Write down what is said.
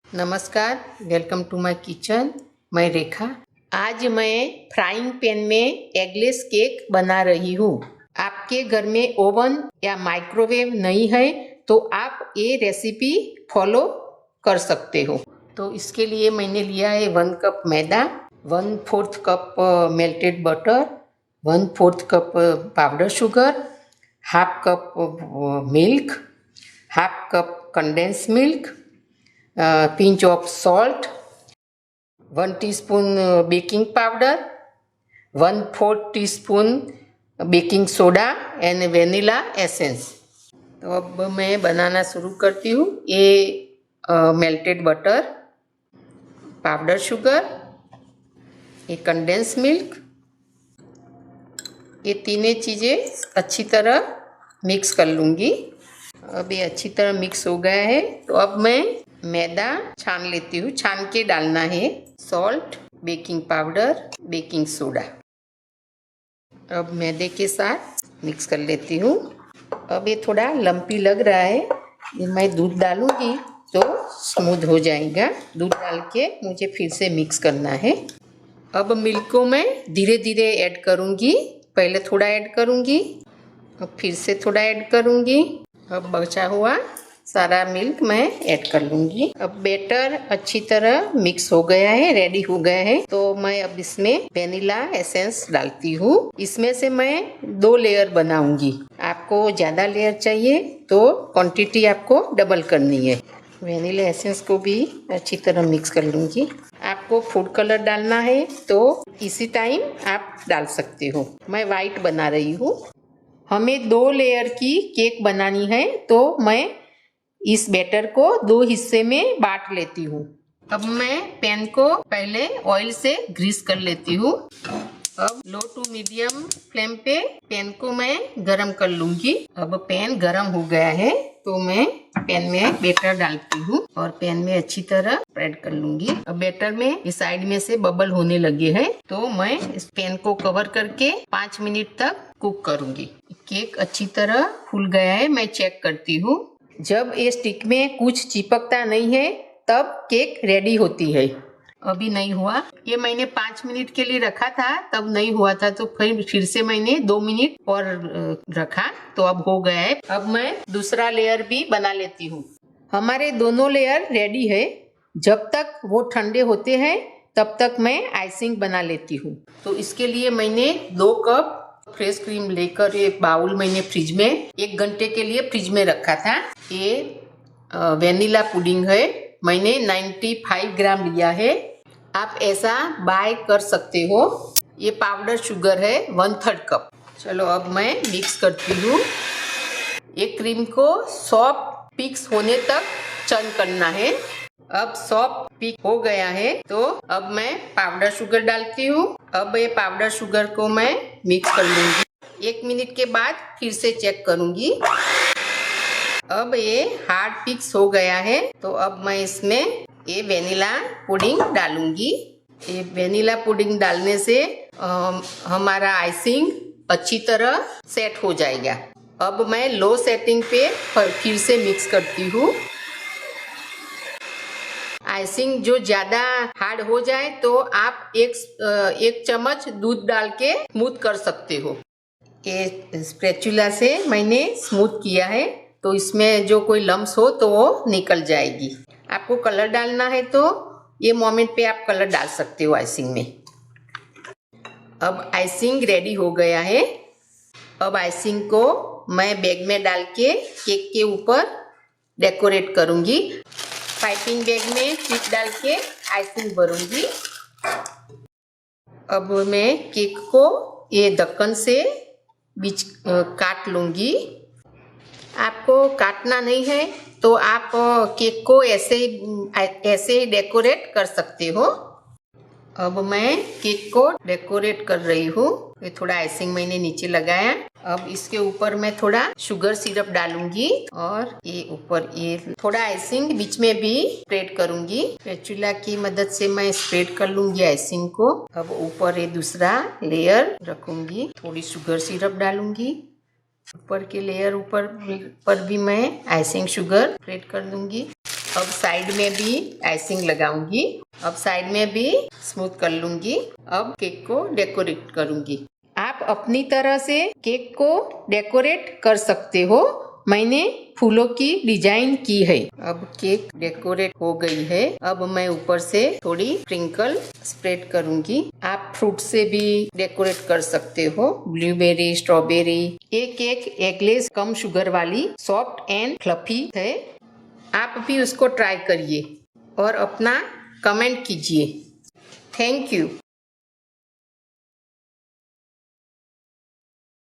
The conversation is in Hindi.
नमस्कार, वेलकम टू माय किचन। मैं रेखा। आज मैं फ्राइंग पैन में एगलेस केक बना रही हूँ। आपके घर में ओवन या माइक्रोवेव नहीं है तो आप ये रेसिपी फॉलो कर सकते हो। तो इसके लिए मैंने लिया है 1 cup maida, 1/4 cup melted butter, 1/4 cup powder sugar, half cup milk, half cup condense milk, pinch of salt, 1 teaspoon baking powder, 1/4 teaspoon baking soda and vanilla essence. तो अब मैं बनाना शुरू करती हूँ। ये मेल्टेड बटर, पाउडर शुगर, ये कंडेंस मिल्क, ये तीनों चीज़ें अच्छी तरह मिक्स कर लूँगी। अब ये अच्छी तरह मिक्स हो गया है तो अब मैं मैदा छान लेती हूँ। छान के डालना है salt, baking powder, baking soda. अब मैदे के साथ मिक्स कर लेती हूँ। अब ये थोड़ा लंपी लग रहा है, ये मैं दूध डालूंगी तो स्मूथ हो जाएगा। दूध डाल के मुझे फिर से मिक्स करना है। अब मिल्क को मैं धीरे धीरे ऐड करूँगी। पहले थोड़ा ऐड करूँगी, अब फिर से थोड़ा ऐड करूँगी। अब बचा हुआ सारा मिल्क मैं ऐड कर लूँगी। अब बैटर अच्छी तरह मिक्स हो गया है, रेडी हो गया है, तो मैं अब इसमें वेनिला एसेंस डालती हूँ। इसमें से मैं 2 लेयर बनाऊंगी। आपको ज़्यादा लेयर चाहिए तो क्वांटिटी आपको डबल करनी है। वेनिला एसेंस को भी अच्छी तरह मिक्स कर लूँगी। आपको फूड कलर डालना है तो इसी टाइम आप डाल सकते हो। मैं वाइट बना रही हूँ। हमें 2 लेयर की केक बनानी है तो मैं इस बैटर को 2 हिस्से में बांट लेती हूँ। अब मैं पैन को पहले ऑयल से ग्रीस कर लेती हूँ। अब लो टू मीडियम फ्लेम पे पैन को मैं गरम कर लूंगी। अब पैन गरम हो गया है तो मैं पैन में बैटर डालती हूँ और पैन में अच्छी तरह स्प्रेड कर लूंगी। अब बैटर में इस साइड में से बबल होने लगे हैं तो मैं इस पैन को कवर करके 5 मिनट तक कुक करूंगी। केक अच्छी तरह फूल गया है, मैं चेक करती हूँ। जब ये स्टिक में कुछ चिपकता नहीं है तब केक रेडी होती है। अभी नहीं हुआ, ये मैंने 5 मिनट के लिए रखा था तब नहीं हुआ था तो फिर से मैंने 2 मिनट और रखा तो अब हो गया है। अब मैं दूसरा लेयर भी बना लेती हूँ। हमारे दोनों लेयर रेडी है। जब तक वो ठंडे होते हैं तब तक मैं आइसिंग बना लेती हूँ। तो इसके लिए मैंने 2 कप फ्रेश क्रीम लेकर एक बाउल मैंने फ्रिज में 1 घंटे के लिए फ्रिज में रखा था। ये वेनिला पुडिंग है, मैंने 95 ग्राम लिया है। आप ऐसा बाय कर सकते हो। ये पाउडर शुगर है 1/3 कप। चलो अब मैं मिक्स करती हूँ। ये क्रीम को सॉफ्ट पिक्स होने तक चर्न करना है। अब सॉफ्ट पिक हो गया है तो अब मैं पाउडर शुगर डालती हूँ। अब ये पाउडर शुगर को मैं मिक्स कर लूंगी। 1 मिनट के बाद फिर से चेक करूंगी। अब ये हार्ड पिक्स हो गया है तो अब मैं इसमें ये वेनिला पुडिंग डालूंगी। ये वेनिला पुडिंग डालने से हमारा आइसिंग अच्छी तरह सेट हो जाएगा। अब मैं लो सेटिंग पे फिर से मिक्स करती हूँ। आइसिंग जो ज्यादा हार्ड हो जाए तो आप एक चम्मच दूध डाल के स्मूथ कर सकते हो। ये स्पैचुला से मैंने स्मूथ किया है तो इसमें जो कोई लम्स हो तो वो निकल जाएगी। आपको कलर डालना है तो ये मोमेंट पे आप कलर डाल सकते हो आइसिंग में। अब आइसिंग रेडी हो गया है। अब आइसिंग को मैं बैग में डाल के केक के ऊपर डेकोरेट करूंगी। पाइपिंग बैग में चिप डाल के आइसिंग भरूंगी। अब मैं केक को ये ढक्कन से बीच काट लूंगी। आपको काटना नहीं है तो आप केक को ऐसे ही डेकोरेट कर सकते हो। अब मैं केक को डेकोरेट कर रही हूँ। ये थोड़ा आइसिंग मैंने नीचे लगाया। अब इसके ऊपर मैं थोड़ा शुगर सिरप डालूंगी और ये ऊपर ये थोड़ा आइसिंग बीच में भी स्प्रेड करूंगी। स्पैचुला की मदद से मैं स्प्रेड कर लूंगी आइसिंग को। अब ऊपर ये दूसरा लेयर रखूंगी, थोड़ी शुगर सिरप डालूंगी। ऊपर के लेयर पर भी मैं आइसिंग शुगर स्प्रेड कर दूंगी। अब साइड में भी आइसिंग लगाऊंगी। अब साइड में भी स्मूथ कर लूंगी। अब केक को डेकोरेट करूंगी। आप अपनी तरह से केक को डेकोरेट कर सकते हो। मैंने फूलों की डिजाइन की है। अब केक डेकोरेट हो गई है। अब मैं ऊपर से थोड़ी स्प्रिंकल स्प्रेड करूंगी। आप फ्रूट से भी डेकोरेट कर सकते हो, ब्लूबेरी, स्ट्रॉबेरी। ये केक एगलेस कम शुगर वाली सॉफ्ट एंड फ्लफी है। आप भी उसको ट्राई करिए और अपना कमेंट कीजिए। Thank you.